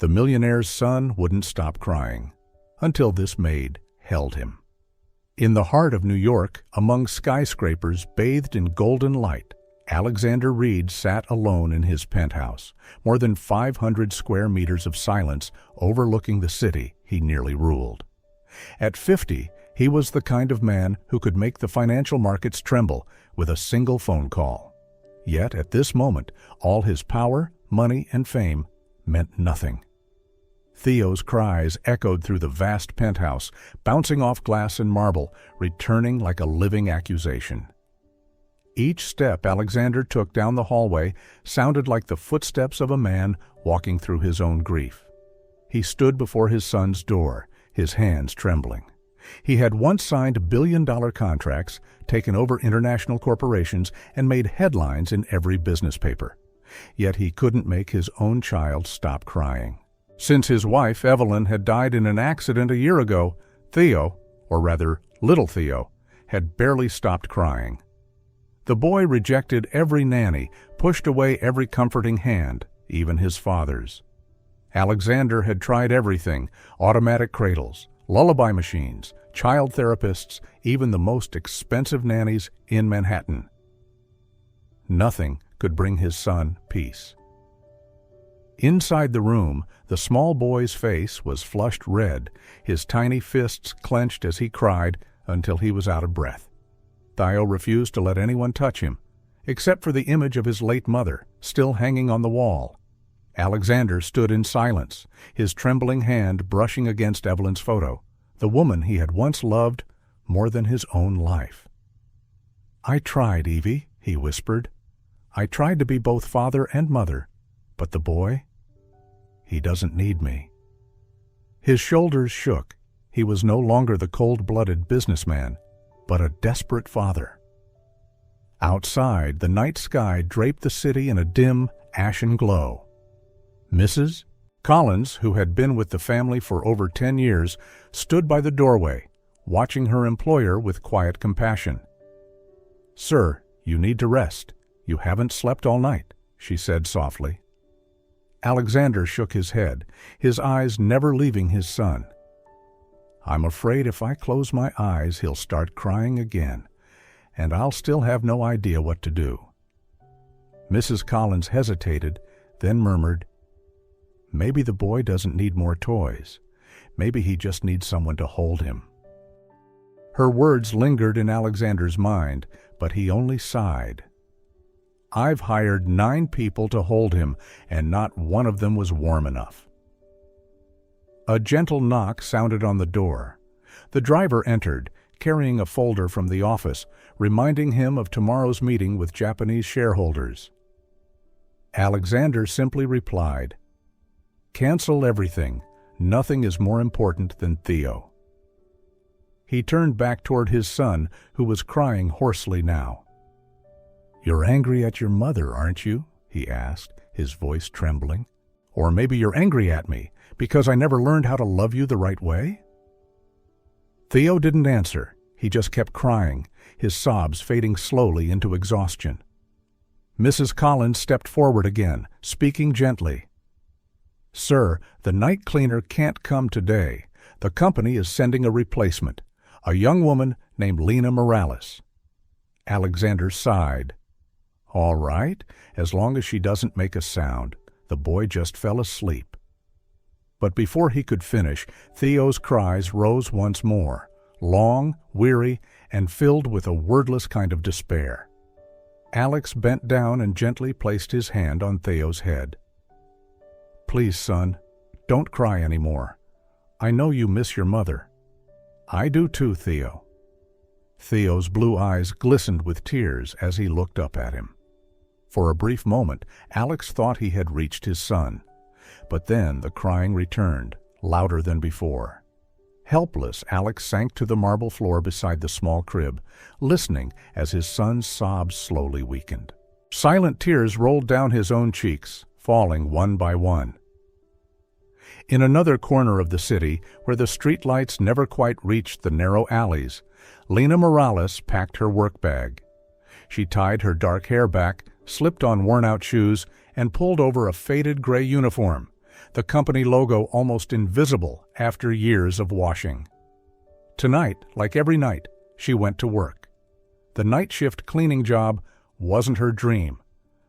The millionaire's son wouldn't stop crying until this maid held him. In the heart of New York, among skyscrapers bathed in golden light, Alexander Reed sat alone in his penthouse, more than 500 square meters of silence overlooking the city he nearly ruled. At 50, he was the kind of man who could make the financial markets tremble with a single phone call. Yet at this moment, all his power, money, and fame meant nothing. Theo's cries echoed through the vast penthouse, bouncing off glass and marble, returning like a living accusation. Each step Alexander took down the hallway sounded like the footsteps of a man walking through his own grief. He stood before his son's door, his hands trembling. He had once signed billion-dollar contracts, taken over international corporations, and made headlines in every business paper. Yet he couldn't make his own child stop crying. Since his wife, Evelyn, had died in an accident a year ago, Theo, or rather, little Theo, had barely stopped crying. The boy rejected every nanny, pushed away every comforting hand, even his father's. Alexander had tried everything: automatic cradles, lullaby machines, child therapists, even the most expensive nannies in Manhattan. Nothing could bring his son peace. Inside the room, the small boy's face was flushed red, his tiny fists clenched as he cried until he was out of breath. Theo refused to let anyone touch him, except for the image of his late mother, still hanging on the wall. Alexander stood in silence, his trembling hand brushing against Evelyn's photo, the woman he had once loved more than his own life. "I tried, Evie," he whispered. "I tried to be both father and mother, but the boy, he doesn't need me." His shoulders shook. He was no longer the cold-blooded businessman, but a desperate father. Outside, the night sky draped the city in a dim, ashen glow. Mrs. Collins, who had been with the family for over 10 years, stood by the doorway, watching her employer with quiet compassion. "Sir, you need to rest. You haven't slept all night," she said softly. Alexander shook his head, his eyes never leaving his son. "I'm afraid if I close my eyes, he'll start crying again, and I'll still have no idea what to do." Mrs. Collins hesitated, then murmured, "Maybe the boy doesn't need more toys. Maybe he just needs someone to hold him." Her words lingered in Alexander's mind, but he only sighed. "I've hired 9 people to hold him, and not one of them was warm enough." A gentle knock sounded on the door. The driver entered, carrying a folder from the office, reminding him of tomorrow's meeting with Japanese shareholders. Alexander simply replied, "Cancel everything. Nothing is more important than Theo." He turned back toward his son, who was crying hoarsely now. "You're angry at your mother, aren't you?" he asked, his voice trembling. "Or maybe you're angry at me because I never learned how to love you the right way?" Theo didn't answer. He just kept crying, his sobs fading slowly into exhaustion. Mrs. Collins stepped forward again, speaking gently. "Sir, the night cleaner can't come today. The company is sending a replacement, a young woman named Lena Morales." Alexander sighed. "All right, as long as she doesn't make a sound." The boy just fell asleep. But before he could finish, Theo's cries rose once more, long, weary, and filled with a wordless kind of despair. Alex bent down and gently placed his hand on Theo's head. "Please, son, don't cry anymore. I know you miss your mother." "I do too, Theo." Theo's blue eyes glistened with tears as he looked up at him. For a brief moment, Alex thought he had reached his son. But then the crying returned, louder than before. Helpless, Alex sank to the marble floor beside the small crib, listening as his son's sobs slowly weakened. Silent tears rolled down his own cheeks, falling one by one. In another corner of the city, where the streetlights never quite reached the narrow alleys, Lena Morales packed her work bag. She tied her dark hair back, slipped on worn-out shoes, and pulled over a faded gray uniform, the company logo almost invisible after years of washing. Tonight, like every night, she went to work. The night shift cleaning job wasn't her dream,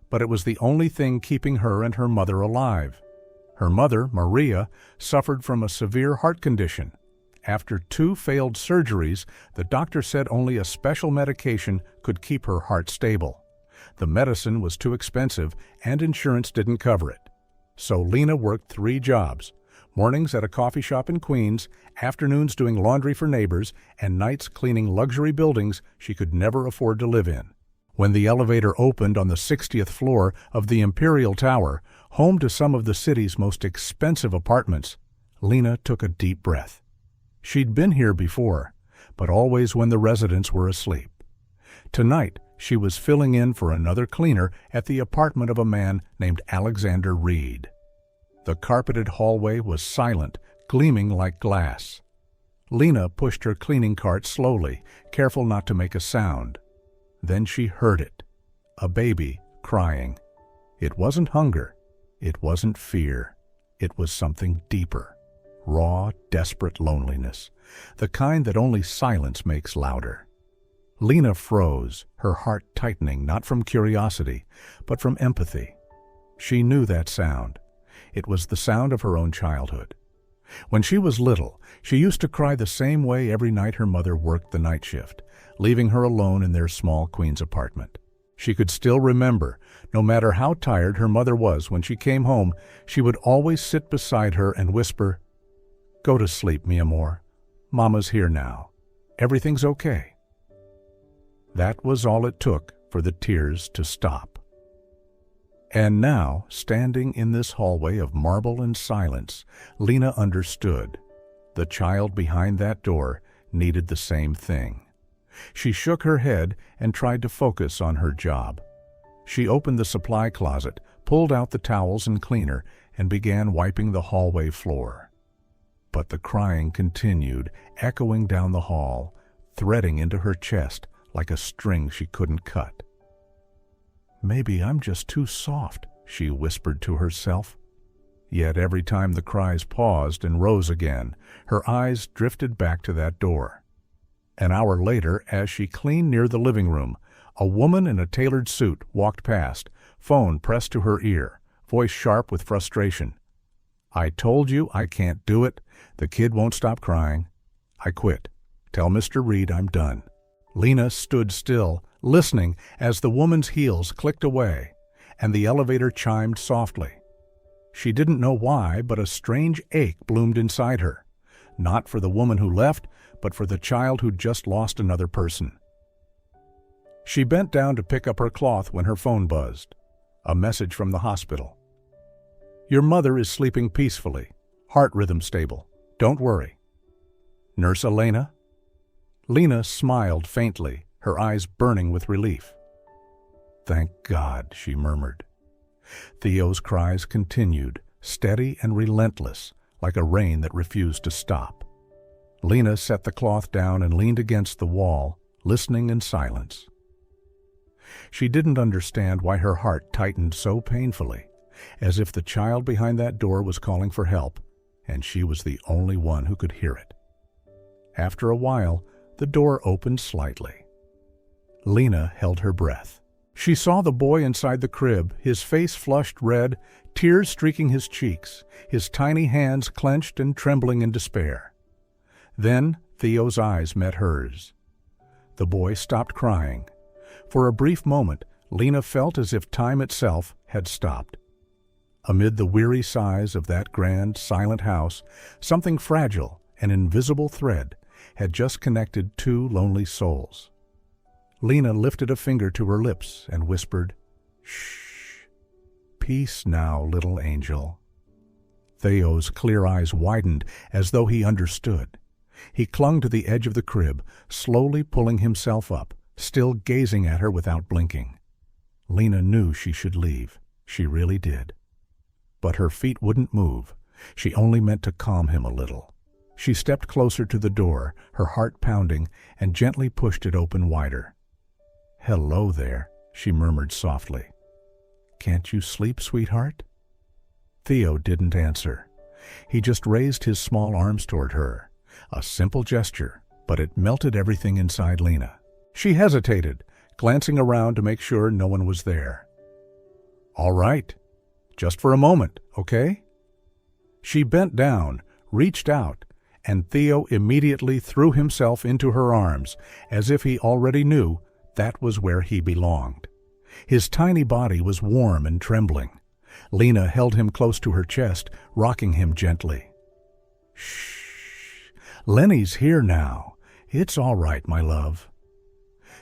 but it was the only thing keeping her and her mother alive. Her mother, Maria, suffered from a severe heart condition. After 2 failed surgeries, the doctor said only a special medication could keep her heart stable. The medicine was too expensive and insurance didn't cover it. So Lena worked 3 jobs: mornings at a coffee shop in Queens, afternoons doing laundry for neighbors, and nights cleaning luxury buildings she could never afford to live in. When the elevator opened on the 60th floor of the Imperial Tower, home to some of the city's most expensive apartments, Lena took a deep breath. She'd been here before, but always when the residents were asleep. Tonight, she was filling in for another cleaner at the apartment of a man named Alexander Reed. The carpeted hallway was silent, gleaming like glass. Lena pushed her cleaning cart slowly, careful not to make a sound. Then she heard it. A baby crying. It wasn't hunger. It wasn't fear. It was something deeper. Raw, desperate loneliness. The kind that only silence makes louder. Lena froze, her heart tightening not from curiosity, but from empathy. She knew that sound. It was the sound of her own childhood. When she was little, she used to cry the same way every night her mother worked the night shift, leaving her alone in their small Queens apartment. She could still remember, no matter how tired her mother was when she came home, she would always sit beside her and whisper, "Go to sleep, mi amor. Mama's here now. Everything's okay." That was all it took for the tears to stop. And now, standing in this hallway of marble and silence, Lena understood. The child behind that door needed the same thing. She shook her head and tried to focus on her job. She opened the supply closet, pulled out the towels and cleaner, and began wiping the hallway floor. But the crying continued, echoing down the hall, threading into her chest like a string she couldn't cut. "Maybe I'm just too soft," she whispered to herself. Yet every time the cries paused and rose again, her eyes drifted back to that door. An hour later, as she cleaned near the living room, a woman in a tailored suit walked past, phone pressed to her ear, voice sharp with frustration. "I told you I can't do it. The kid won't stop crying. I quit. Tell Mr. Reed I'm done." Lena stood still, listening as the woman's heels clicked away, and the elevator chimed softly. She didn't know why, but a strange ache bloomed inside her, not for the woman who left, but for the child who'd just lost another person. She bent down to pick up her cloth when her phone buzzed. A message from the hospital. "Your mother is sleeping peacefully. Heart rhythm stable. Don't worry." "Nurse Elena?" Lena smiled faintly, her eyes burning with relief. "Thank God," she murmured. Theo's cries continued, steady and relentless, like a rain that refused to stop. Lena set the cloth down and leaned against the wall, listening in silence. She didn't understand why her heart tightened so painfully, as if the child behind that door was calling for help, and she was the only one who could hear it. After a while, the door opened slightly. Lena held her breath. She saw the boy inside the crib, his face flushed red, tears streaking his cheeks, his tiny hands clenched and trembling in despair. Then Theo's eyes met hers. The boy stopped crying. For a brief moment, Lena felt as if time itself had stopped. Amid the weary sighs of that grand, silent house, something fragile, an invisible thread, had just connected 2 lonely souls. Lena lifted a finger to her lips and whispered, "Shh. Peace now, little angel." Theo's clear eyes widened as though he understood. He clung to the edge of the crib, slowly pulling himself up, still gazing at her without blinking. Lena knew she should leave. She really did. But her feet wouldn't move. She only meant to calm him a little. She stepped closer to the door, her heart pounding, and gently pushed it open wider. "Hello there," she murmured softly. "Can't you sleep, sweetheart?" Theo didn't answer. He just raised his small arms toward her. A simple gesture, but it melted everything inside Lena. She hesitated, glancing around to make sure no one was there. "All right. Just for a moment, okay?" She bent down, reached out, and Theo immediately threw himself into her arms, as if he already knew that was where he belonged. His tiny body was warm and trembling. Lena held him close to her chest, rocking him gently. "Shh. Lenny's here now. It's all right, my love."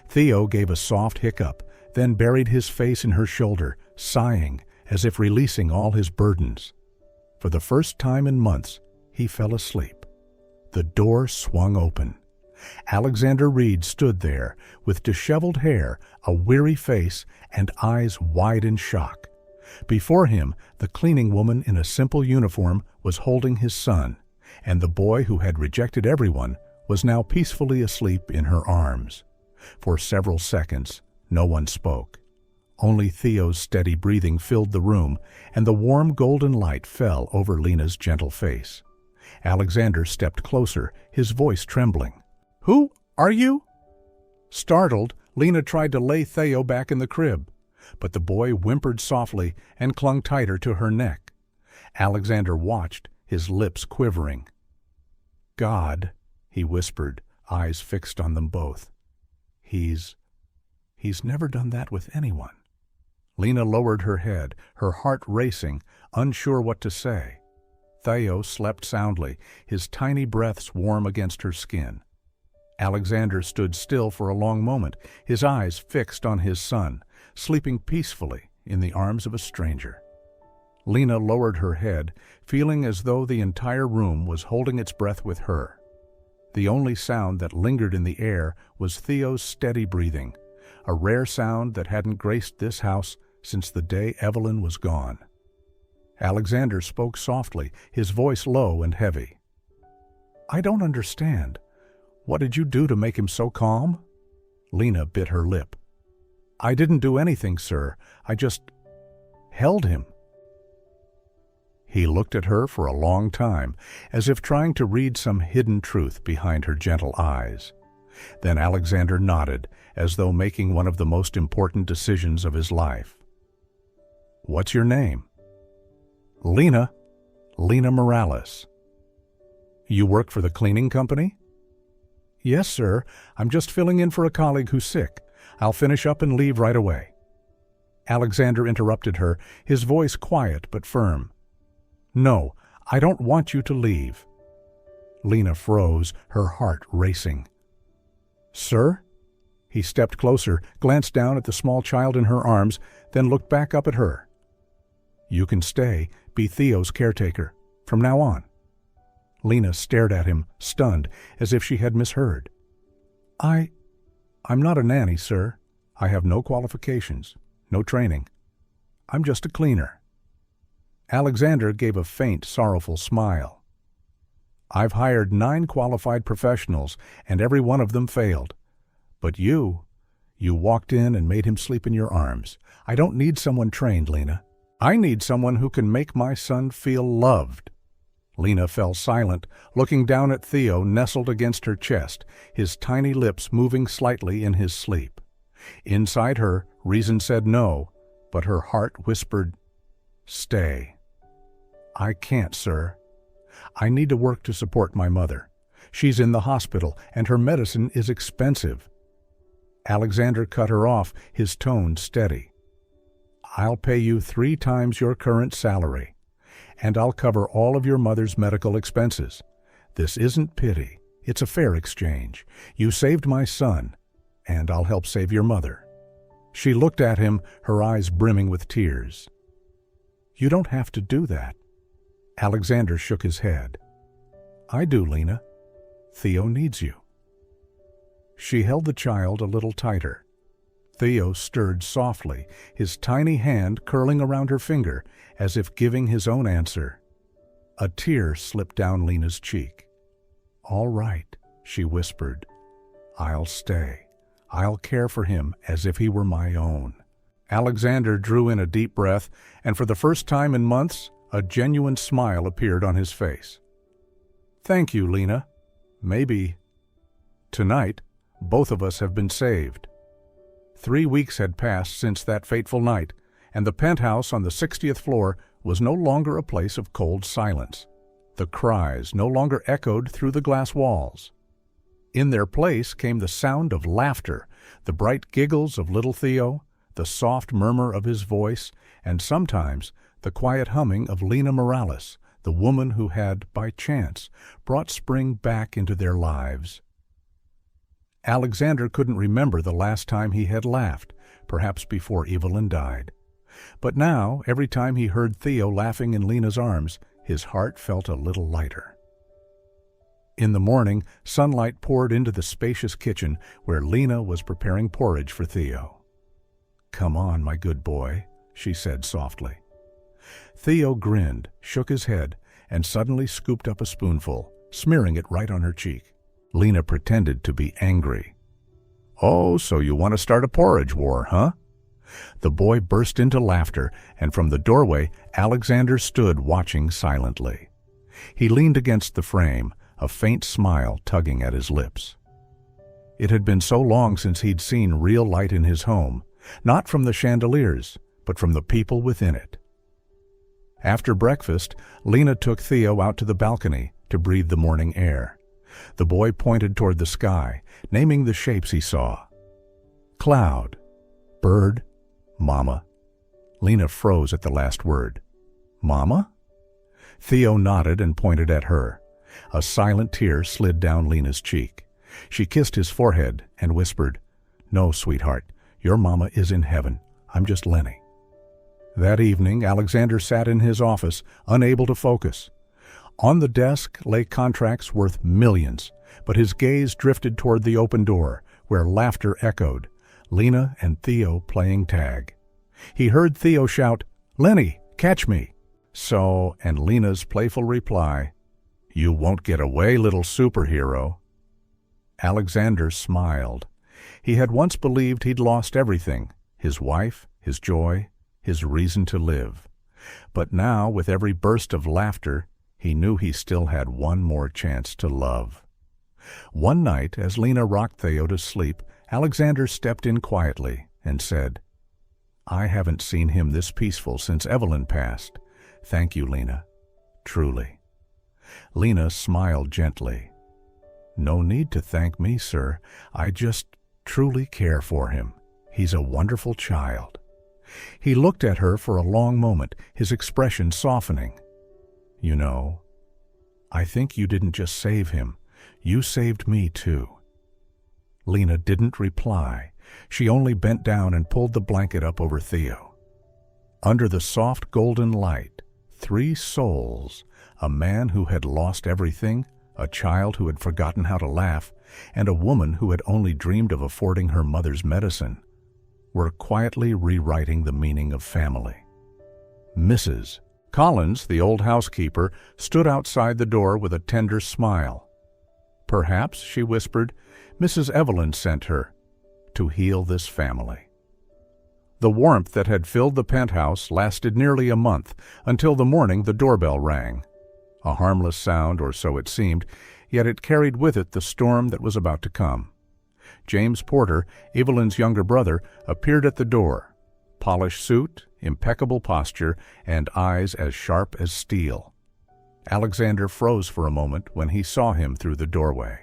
Theo gave a soft hiccup, then buried his face in her shoulder, sighing as if releasing all his burdens. For the first time in months, he fell asleep. The door swung open. Alexander Reed stood there, with disheveled hair, a weary face, and eyes wide in shock. Before him, the cleaning woman in a simple uniform was holding his son, and the boy who had rejected everyone was now peacefully asleep in her arms. For several seconds, no one spoke. Only Theo's steady breathing filled the room, and the warm golden light fell over Lena's gentle face. Alexander stepped closer, his voice trembling. "Who are you?" Startled, Lena tried to lay Theo back in the crib, but the boy whimpered softly and clung tighter to her neck. Alexander watched, his lips quivering. "God," he whispered, eyes fixed on them both. He's never done that with anyone." Lena lowered her head, her heart racing, unsure what to say. Theo slept soundly, his tiny breaths warm against her skin. Alexander stood still for a long moment, his eyes fixed on his son, sleeping peacefully in the arms of a stranger. Lena lowered her head, feeling as though the entire room was holding its breath with her. The only sound that lingered in the air was Theo's steady breathing, a rare sound that hadn't graced this house since the day Evelyn was gone. Alexander spoke softly, his voice low and heavy. "I don't understand. What did you do to make him so calm?" Lena bit her lip. "I didn't do anything, sir. I just held him." He looked at her for a long time, as if trying to read some hidden truth behind her gentle eyes. Then Alexander nodded, as though making one of the most important decisions of his life. "What's your name?" "Lena. Lena Morales." "You work for the cleaning company?" "Yes, sir. I'm just filling in for a colleague who's sick. I'll finish up and leave right away." Alexander interrupted her, his voice quiet but firm. "No, I don't want you to leave." Lena froze, her heart racing. "Sir?" He stepped closer, glanced down at the small child in her arms, then looked back up at her. "You can stay, be Theo's caretaker, from now on." Lena stared at him, stunned, as if she had misheard. I'm not a nanny, sir. I have no qualifications, no training. I'm just a cleaner." Alexander gave a faint, sorrowful smile. "I've hired 9 qualified professionals, and every one of them failed. But you walked in and made him sleep in your arms. I don't need someone trained, Lena. I need someone who can make my son feel loved." Lena fell silent, looking down at Theo nestled against her chest, his tiny lips moving slightly in his sleep. Inside her, reason said no, but her heart whispered, "Stay." "I can't, sir. I need to work to support my mother. She's in the hospital, and her medicine is expensive." Alexander cut her off, his tone steady. "I'll pay you 3 times your current salary, and I'll cover all of your mother's medical expenses. This isn't pity. It's a fair exchange. You saved my son, and I'll help save your mother." She looked at him, her eyes brimming with tears. "You don't have to do that." Alexander shook his head. "I do, Lena. Theo needs you." She held the child a little tighter. Theo stirred softly, his tiny hand curling around her finger, as if giving his own answer. A tear slipped down Lena's cheek. "All right," she whispered. "I'll stay. I'll care for him as if he were my own." Alexander drew in a deep breath, and for the first time in months, A genuine smile appeared on his face. "Thank you, Lena. Maybe tonight, both of us have been saved." 3 weeks had passed since that fateful night, and the penthouse on the 60th floor was no longer a place of cold silence. The cries no longer echoed through the glass walls. In their place came the sound of laughter, the bright giggles of little Theo, the soft murmur of his voice, and sometimes the quiet humming of Lena Morales, the woman who had, by chance, brought spring back into their lives. Alexander couldn't remember the last time he had laughed, perhaps before Evelyn died. But now, every time he heard Theo laughing in Lena's arms, his heart felt a little lighter. In the morning, sunlight poured into the spacious kitchen where Lena was preparing porridge for Theo. "Come on, my good boy," she said softly. Theo grinned, shook his head, and suddenly scooped up a spoonful, smearing it right on her cheek. Lena pretended to be angry. "Oh, so you want to start a porridge war, huh?" The boy burst into laughter, and from the doorway, Alexander stood watching silently. He leaned against the frame, a faint smile tugging at his lips. It had been so long since he'd seen real light in his home, not from the chandeliers, but from the people within it. After breakfast, Lena took Theo out to the balcony to breathe the morning air. The boy pointed toward the sky, naming the shapes he saw. Cloud, bird, mama. Lena froze at the last word. Mama? Theo nodded and pointed at her. A silent tear slid down Lena's cheek. She kissed his forehead and whispered, "No, sweetheart, your mama is in heaven. I'm just Lenny." That evening, Alexander sat in his office, unable to focus. On the desk lay contracts worth millions, but his gaze drifted toward the open door, where laughter echoed, Lena and Theo playing tag. He heard Theo shout, "Lenny, catch me!" And Lena's playful reply, "You won't get away, little superhero." Alexander smiled. He had once believed he'd lost everything, his wife, his joy, his reason to live. But now, with every burst of laughter, he knew he still had one more chance to love. One night, as Lena rocked Theo to sleep, Alexander stepped in quietly and said, "I haven't seen him this peaceful since Evelyn passed. Thank you, Lena. Truly." Lena smiled gently. "No need to thank me, sir. I just truly care for him. He's a wonderful child." He looked at her for a long moment, his expression softening. "You know, I think you didn't just save him. You saved me, too." Lena didn't reply. She only bent down and pulled the blanket up over Theo. Under the soft golden light, 3 souls, a man who had lost everything, a child who had forgotten how to laugh, and a woman who had only dreamed of affording her mother's medicine, were quietly rewriting the meaning of family. Mrs. Collins, the old housekeeper, stood outside the door with a tender smile. "Perhaps," she whispered, "Mrs. Evelyn sent her to heal this family." The warmth that had filled the penthouse lasted nearly a month, until the morning the doorbell rang. A harmless sound, or so it seemed, yet it carried with it the storm that was about to come. James Porter, Evelyn's younger brother, appeared at the door. Polished suit, impeccable posture, and eyes as sharp as steel. Alexander froze for a moment when he saw him through the doorway.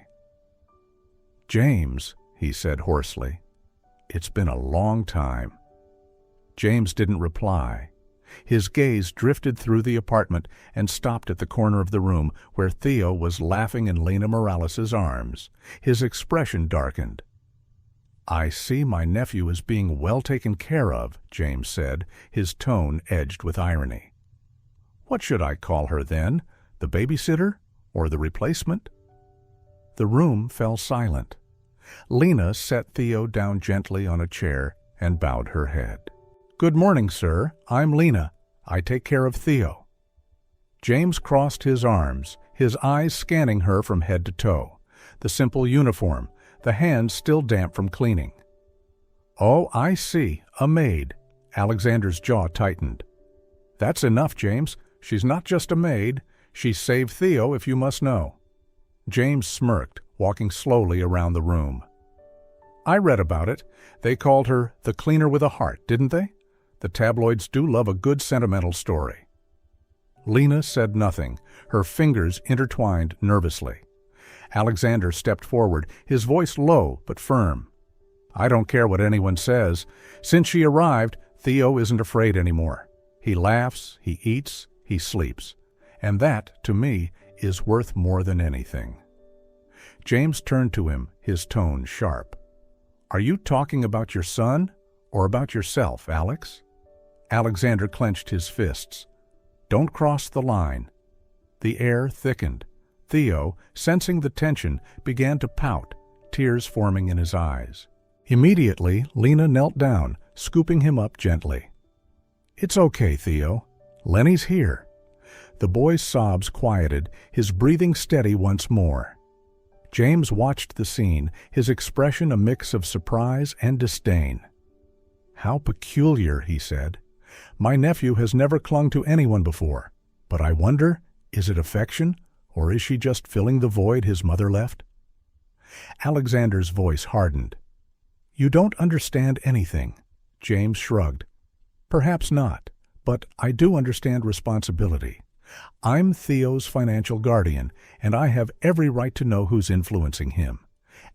"James," he said hoarsely, "it's been a long time." James didn't reply. His gaze drifted through the apartment and stopped at the corner of the room where Theo was laughing in Lena Morales' arms. His expression darkened. "I see my nephew is being well taken care of," James said, his tone edged with irony. "What should I call her then? The babysitter? Or the replacement?" The room fell silent. Lena set Theo down gently on a chair and bowed her head. "Good morning, sir. I'm Lena. I take care of Theo." James crossed his arms, his eyes scanning her from head to toe. The simple uniform, the hands still damp from cleaning. "Oh, I see. A maid." Alexander's jaw tightened. "That's enough, James. She's not just a maid. She saved Theo, if you must know." James smirked, walking slowly around the room. "I read about it. They called her the cleaner with a heart, didn't they? The tabloids do love a good sentimental story." Lena said nothing, her fingers intertwined nervously. Alexander stepped forward, his voice low but firm. "I don't care what anyone says. Since she arrived, Theo isn't afraid anymore. He laughs, he eats, he sleeps. And that, to me, is worth more than anything." James turned to him, his tone sharp. "Are you talking about your son or about yourself, Alex?" Alexander clenched his fists. "Don't cross the line." The air thickened. Theo, sensing the tension, began to pout, tears forming in his eyes. Immediately, Lena knelt down, scooping him up gently. "It's okay, Theo. Lenny's here." The boy's sobs quieted, his breathing steady once more. James watched the scene, his expression a mix of surprise and disdain. "How peculiar," he said. "My nephew has never clung to anyone before, but I wonder, is it affection, or is she just filling the void his mother left?" Alexander's voice hardened. "You don't understand anything." James shrugged. "Perhaps not, but I do understand responsibility. I'm Theo's financial guardian, and I have every right to know who's influencing him.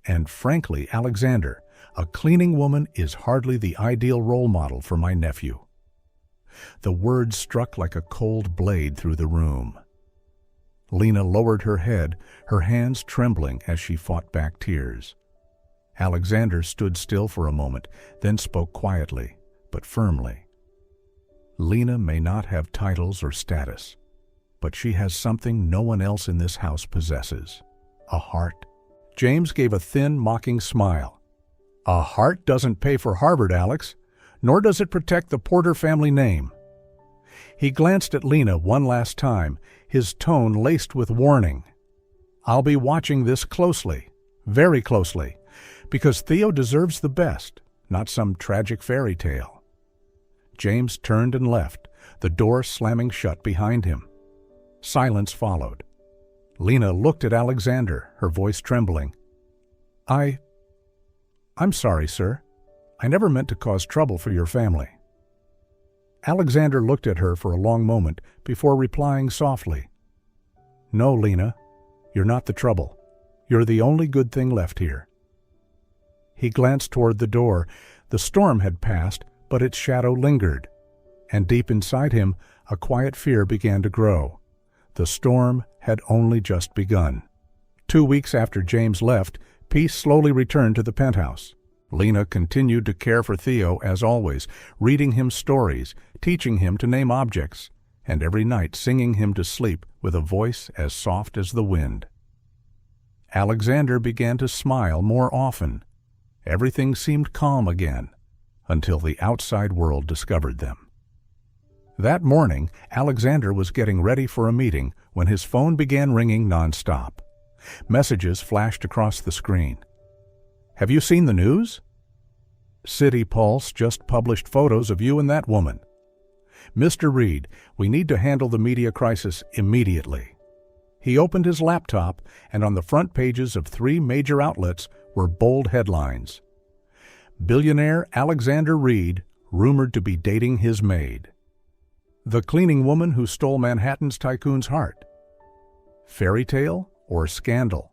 And frankly, Alexander, a cleaning woman is hardly the ideal role model for my nephew." The words struck like a cold blade through the room. Lena lowered her head, her hands trembling as she fought back tears. Alexander stood still for a moment, then spoke quietly, but firmly. "Lena may not have titles or status, but she has something no one else in this house possesses. A heart." James gave a thin, mocking smile. "A heart doesn't pay for Harvard, Alex, nor does it protect the Porter family name." He glanced at Lena one last time, his tone laced with warning. "I'll be watching this closely, very closely, because Theo deserves the best, not some tragic fairy tale." James turned and left, the door slamming shut behind him. Silence followed. Lena looked at Alexander, her voice trembling. I'm sorry, sir. I never meant to cause trouble for your family." Alexander looked at her for a long moment before replying softly. "No, Lena, you're not the trouble. You're the only good thing left here." He glanced toward the door. The storm had passed, but its shadow lingered. And deep inside him, a quiet fear began to grow. The storm had only just begun. 2 weeks after James left, peace slowly returned to the penthouse. Lena continued to care for Theo as always, reading him stories, teaching him to name objects, and every night singing him to sleep with a voice as soft as the wind. Alexander began to smile more often. Everything seemed calm again, until the outside world discovered them. That morning, Alexander was getting ready for a meeting when his phone began ringing nonstop. Messages flashed across the screen. "Have you seen the news? City Pulse just published photos of you and that woman. Mr. Reed, we need to handle the media crisis immediately." He opened his laptop, and on the front pages of 3 major outlets were bold headlines. "Billionaire Alexander Reed, rumored to be dating his maid." "The cleaning woman who stole Manhattan's tycoon's heart." Fairy tale or scandal?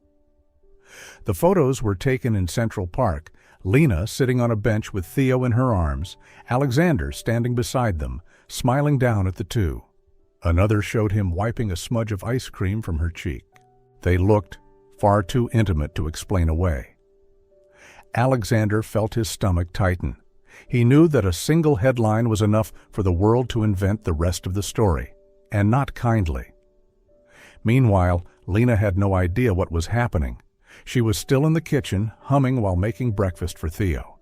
The photos were taken in Central Park, Lena sitting on a bench with Theo in her arms, Alexander standing beside them, smiling down at the two. Another showed him wiping a smudge of ice cream from her cheek. They looked far too intimate to explain away. Alexander felt his stomach tighten. He knew that a single headline was enough for the world to invent the rest of the story, and not kindly. Meanwhile, Lena had no idea what was happening. She was still in the kitchen, humming while making breakfast for Theo.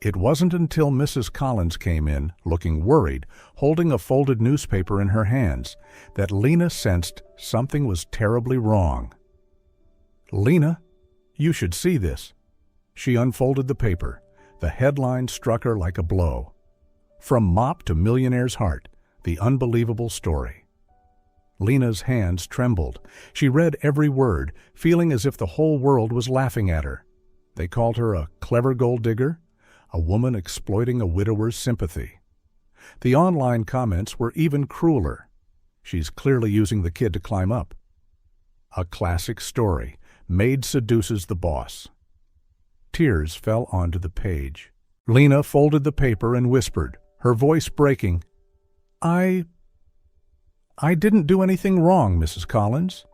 It wasn't until Mrs. Collins came in, looking worried, holding a folded newspaper in her hands, that Lena sensed something was terribly wrong. "Lena, you should see this." She unfolded the paper. The headline struck her like a blow. "From Mop to Millionaire's Heart, the unbelievable story." Lena's hands trembled. She read every word, feeling as if the whole world was laughing at her. They called her a clever gold digger, a woman exploiting a widower's sympathy. The online comments were even crueler. She's clearly using the kid to climb up. A classic story. Maid seduces the boss. Tears fell onto the page. Lena folded the paper and whispered, her voice breaking, I didn't do anything wrong, Mrs. Collins."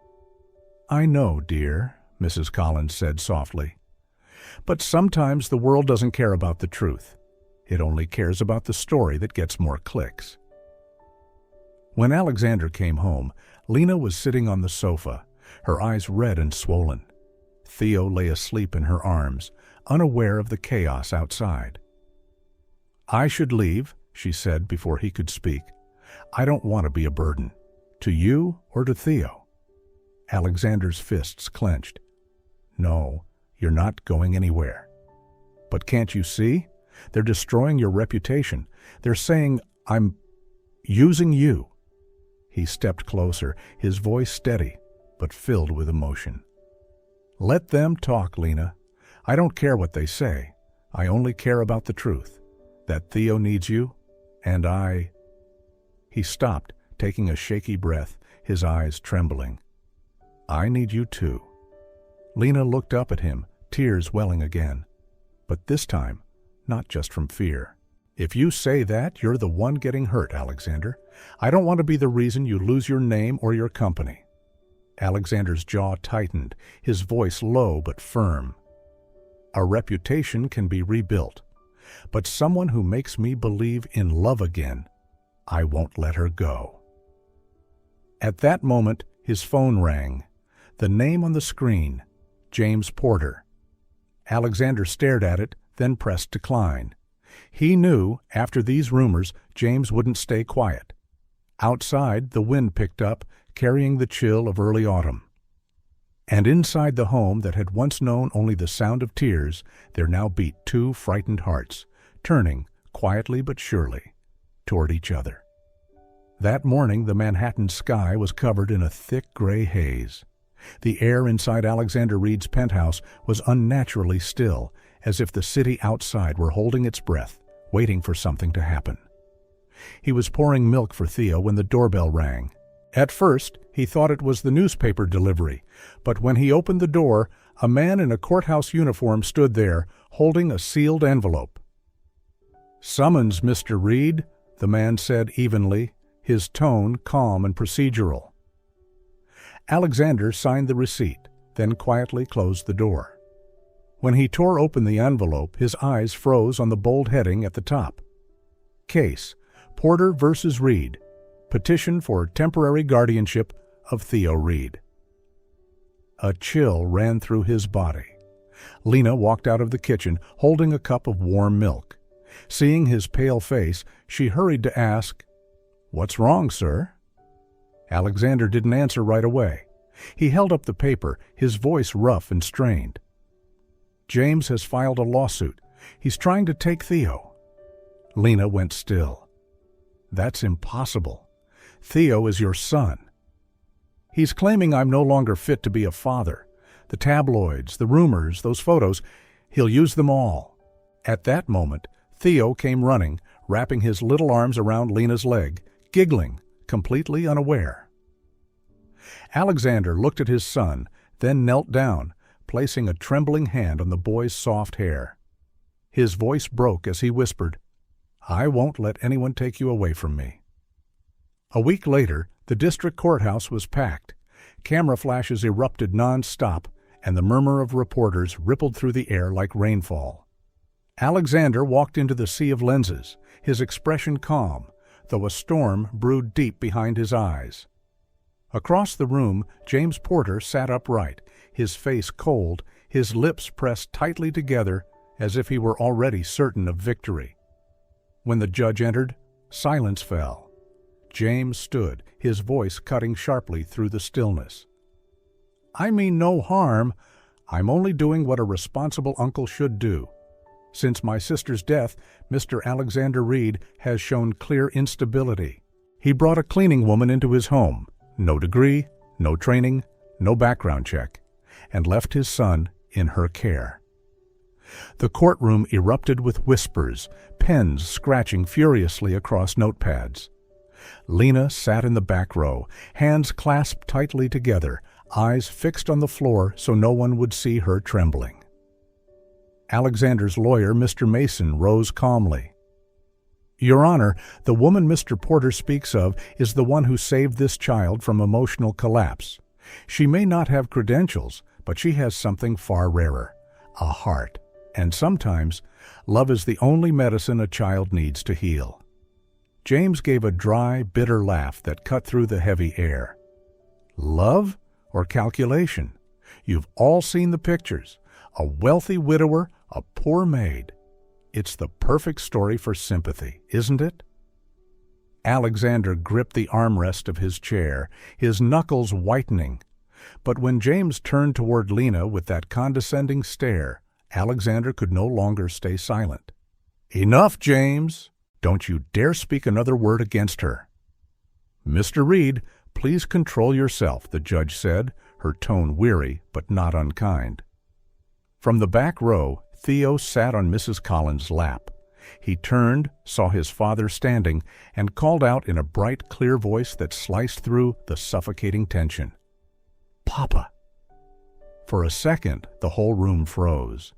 "I know, dear," Mrs. Collins said softly. "But sometimes the world doesn't care about the truth. It only cares about the story that gets more clicks." When Alexander came home, Lena was sitting on the sofa, her eyes red and swollen. Theo lay asleep in her arms, unaware of the chaos outside. "I should leave," she said before he could speak. "I don't want to be a burden. To you or to Theo?" Alexander's fists clenched. "No, you're not going anywhere." "But can't you see? They're destroying your reputation. They're saying I'm using you." He stepped closer, his voice steady, but filled with emotion. "Let them talk, Lena. I don't care what they say. I only care about the truth. That Theo needs you, and I—" He stopped, taking a shaky breath, his eyes trembling. "I need you too." Lena looked up at him, tears welling again. But this time, not just from fear. "If you say that, you're the one getting hurt, Alexander. I don't want to be the reason you lose your name or your company." Alexander's jaw tightened, his voice low but firm. "A reputation can be rebuilt. But someone who makes me believe in love again, I won't let her go." At that moment, his phone rang. The name on the screen, James Porter. Alexander stared at it, then pressed decline. He knew, after these rumors, James wouldn't stay quiet. Outside, the wind picked up, carrying the chill of early autumn. And inside the home that had once known only the sound of tears, there now beat two frightened hearts, turning, quietly but surely, toward each other. That morning, the Manhattan sky was covered in a thick gray haze. The air inside Alexander Reed's penthouse was unnaturally still, as if the city outside were holding its breath, waiting for something to happen. He was pouring milk for Theo when the doorbell rang. At first, he thought it was the newspaper delivery, but when he opened the door, a man in a courthouse uniform stood there, holding a sealed envelope. "Summons, Mr. Reed," the man said evenly, his tone calm and procedural. Alexander signed the receipt, then quietly closed the door. When he tore open the envelope, his eyes froze on the bold heading at the top. Case: Porter versus Reed. Petition for temporary guardianship of Theo Reed. A chill ran through his body. Lena walked out of the kitchen, holding a cup of warm milk. Seeing his pale face, she hurried to ask, "What's wrong, sir?" Alexander didn't answer right away. He held up the paper, his voice rough and strained. "James has filed a lawsuit. He's trying to take Theo." Lena went still. "That's impossible. Theo is your son." "He's claiming I'm no longer fit to be a father. The tabloids, the rumors, those photos, he'll use them all." At that moment, Theo came running, wrapping his little arms around Lena's leg, giggling, completely unaware. Alexander looked at his son, then knelt down, placing a trembling hand on the boy's soft hair. His voice broke as he whispered, "I won't let anyone take you away from me." A week later, the district courthouse was packed. Camera flashes erupted non-stop, and the murmur of reporters rippled through the air like rainfall. Alexander walked into the sea of lenses, his expression calm, though a storm brewed deep behind his eyes. Across the room, James Porter sat upright, his face cold, his lips pressed tightly together as if he were already certain of victory. When the judge entered, silence fell. James stood, his voice cutting sharply through the stillness. "I mean no harm. I'm only doing what a responsible uncle should do. Since my sister's death, Mr. Alexander Reed has shown clear instability. He brought a cleaning woman into his home. no degree, no training, no background check, and left his son in her care. The courtroom erupted with whispers, pens scratching furiously across notepads. Lena sat in the back row, hands clasped tightly together, eyes fixed on the floor so no one would see her trembling. Alexander's lawyer, Mr. Mason, rose calmly. "Your Honor, the woman Mr. Porter speaks of is the one who saved this child from emotional collapse. She may not have credentials, but she has something far rarer, a heart. And sometimes, love is the only medicine a child needs to heal." James gave a dry, bitter laugh that cut through the heavy air. "Love or calculation? You've all seen the pictures. A wealthy widower, a poor maid. It's the perfect story for sympathy, isn't it?" Alexander gripped the armrest of his chair, his knuckles whitening. But when James turned toward Lena with that condescending stare, Alexander could no longer stay silent. "Enough, James! Don't you dare speak another word against her." "Mr. Reed, please control yourself," the judge said, her tone weary but not unkind. From the back row, Theo sat on Mrs. Collins' lap. He turned, saw his father standing, and called out in a bright, clear voice that sliced through the suffocating tension. "Papa!" For a second, the whole room froze.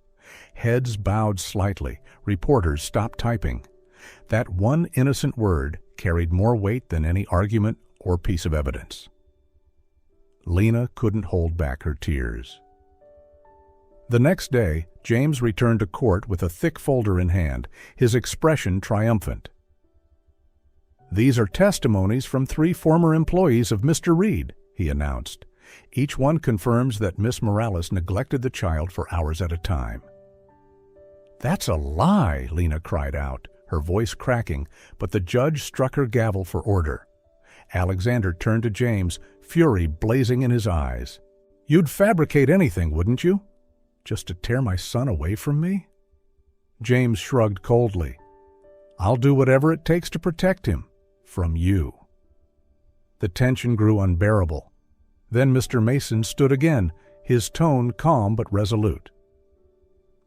Heads bowed slightly, reporters stopped typing. That one innocent word carried more weight than any argument or piece of evidence. Lena couldn't hold back her tears. The next day, James returned to court with a thick folder in hand, his expression triumphant. "These are testimonies from 3 former employees of Mr. Reed," he announced. "Each one confirms that Miss Morales neglected the child for hours at a time." "That's a lie," Lena cried out, her voice cracking, but the judge struck her gavel for order. Alexander turned to James, fury blazing in his eyes. "You'd fabricate anything, wouldn't you? Just to tear my son away from me?" James shrugged coldly. "I'll do whatever it takes to protect him. From you." The tension grew unbearable. Then Mr. Mason stood again, his tone calm but resolute.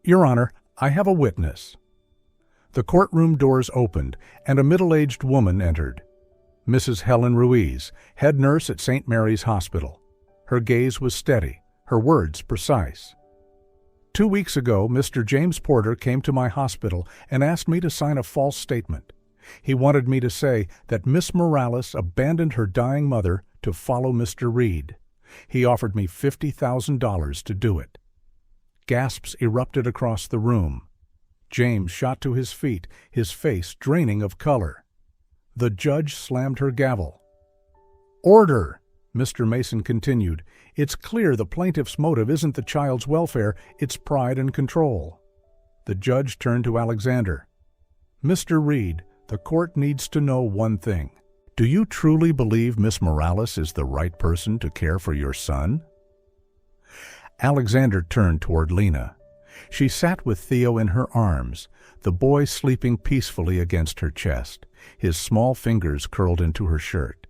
"Your Honor, I have a witness." The courtroom doors opened, and a middle-aged woman entered. Mrs. Helen Ruiz, head nurse at St. Mary's Hospital. Her gaze was steady, her words precise. "2 weeks ago, Mr. James Porter came to my hospital and asked me to sign a false statement. He wanted me to say that Miss Morales abandoned her dying mother to follow Mr. Reed. He offered me $50,000 to do it." Gasps erupted across the room. James shot to his feet, his face draining of color. The judge slammed her gavel. "Order!" Mr. Mason continued. "It's clear the plaintiff's motive isn't the child's welfare, it's pride and control." The judge turned to Alexander. "Mr. Reed, the court needs to know one thing. Do you truly believe Miss Morales is the right person to care for your son?" Alexander turned toward Lena. She sat with Theo in her arms, the boy sleeping peacefully against her chest, his small fingers curled into her shirt.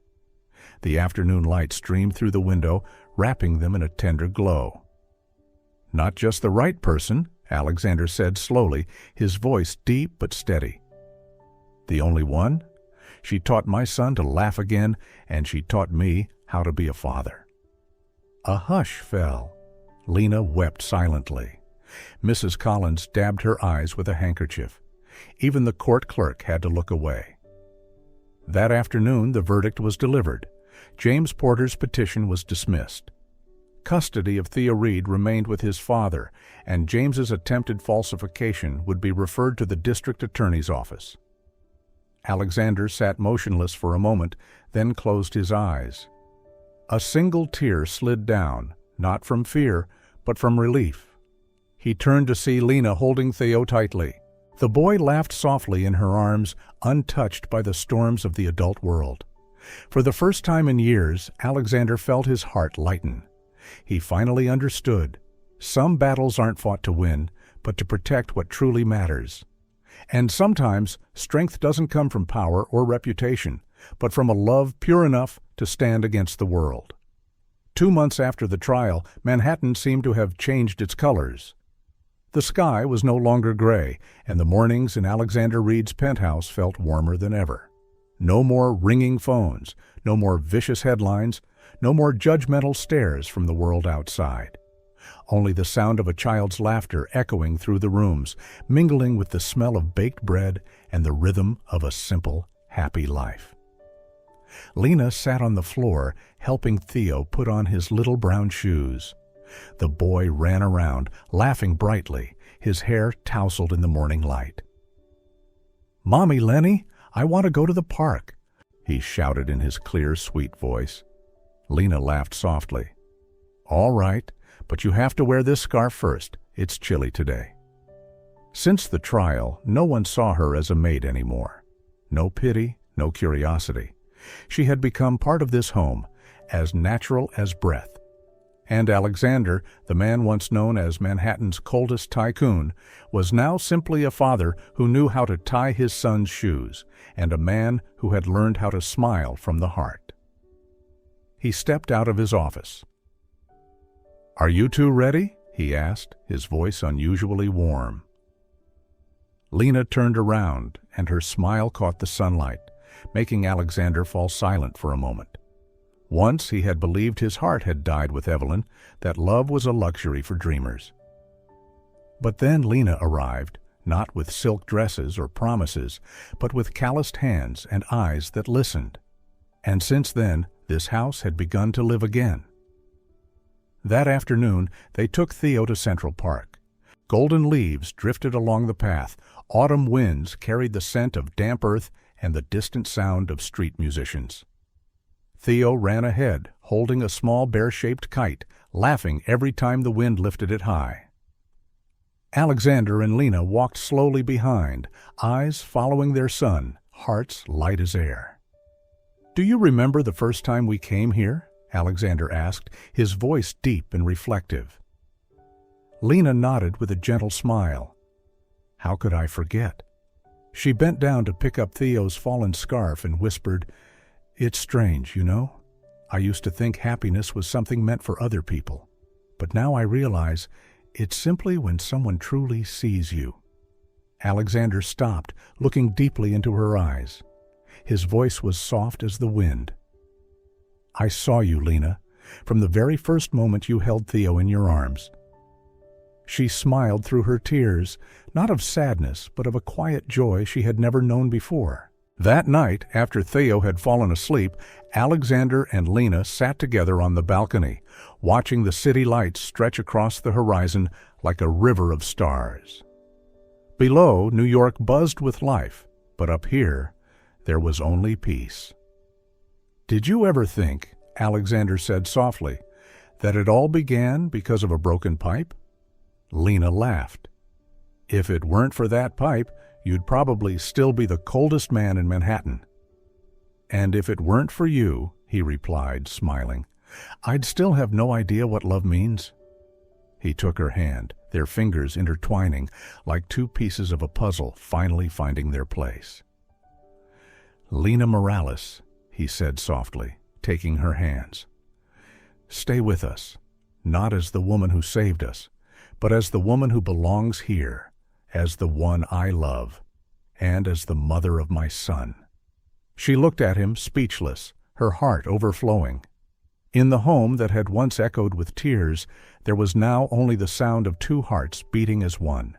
The afternoon light streamed through the window, wrapping them in a tender glow. "Not just the right person," Alexander said slowly, his voice deep but steady. "The only one? She taught my son to laugh again, and she taught me how to be a father." A hush fell. Lena wept silently. Mrs. Collins dabbed her eyes with a handkerchief. Even the court clerk had to look away. That afternoon, the verdict was delivered. James Porter's petition was dismissed. Custody of Theo Reed remained with his father, and James's attempted falsification would be referred to the district attorney's office. Alexander sat motionless for a moment, then closed his eyes. A single tear slid down, not from fear, but from relief. He turned to see Lena holding Theo tightly. The boy laughed softly in her arms, untouched by the storms of the adult world. For the first time in years, Alexander felt his heart lighten. He finally understood. Some battles aren't fought to win, but to protect what truly matters. And sometimes, strength doesn't come from power or reputation, but from a love pure enough to stand against the world. 2 months after the trial, Manhattan seemed to have changed its colors. The sky was no longer gray, and the mornings in Alexander Reed's penthouse felt warmer than ever. No more ringing phones, no more vicious headlines, no more judgmental stares from the world outside. Only the sound of a child's laughter echoing through the rooms, mingling with the smell of baked bread and the rhythm of a simple, happy life. Lena sat on the floor, helping Theo put on his little brown shoes. The boy ran around, laughing brightly, his hair tousled in the morning light. "Mommy, Lenny, I want to go to the park," he shouted in his clear, sweet voice. Lena laughed softly. "All right, but you have to wear this scarf first. It's chilly today." Since the trial, no one saw her as a maid anymore. No pity, no curiosity. She had become part of this home, as natural as breath. And Alexander, the man once known as Manhattan's coldest tycoon, was now simply a father who knew how to tie his son's shoes, and a man who had learned how to smile from the heart. He stepped out of his office. "Are you two ready?" he asked, his voice unusually warm. Lena turned around, and her smile caught the sunlight, making Alexander fall silent for a moment. Once he had believed his heart had died with Evelyn, that love was a luxury for dreamers. But then Lena arrived, not with silk dresses or promises, but with calloused hands and eyes that listened. And since then, this house had begun to live again. That afternoon, they took Theo to Central Park. Golden leaves drifted along the path, autumn winds carried the scent of damp earth and the distant sound of street musicians. Theo ran ahead, holding a small bear-shaped kite, laughing every time the wind lifted it high. Alexander and Lena walked slowly behind, eyes following their son, hearts light as air. "Do you remember the first time we came here?" Alexander asked, his voice deep and reflective. Lena nodded with a gentle smile. "How could I forget?" She bent down to pick up Theo's fallen scarf and whispered, "It's strange, you know? I used to think happiness was something meant for other people, but now I realize it's simply when someone truly sees you." Alexander stopped, looking deeply into her eyes. His voice was soft as the wind. "I saw you, Lena, from the very first moment you held Theo in your arms." She smiled through her tears, not of sadness, but of a quiet joy she had never known before. That night, after Theo had fallen asleep, Alexander and Lena sat together on the balcony, watching the city lights stretch across the horizon like a river of stars. Below, New York buzzed with life, but up here, there was only peace. "Did you ever think," Alexander said softly, "that it all began because of a broken pipe?" Lena laughed. "If it weren't for that pipe, you'd probably still be the coldest man in Manhattan." "And if it weren't for you," he replied, smiling, "I'd still have no idea what love means." He took her hand, their fingers intertwining like two pieces of a puzzle finally finding their place. "Lena Morales," he said softly, taking her hands. "Stay with us, not as the woman who saved us, but as the woman who belongs here, as the one I love, and as the mother of my son." She looked at him, speechless, her heart overflowing. In the home that had once echoed with tears, there was now only the sound of two hearts beating as one.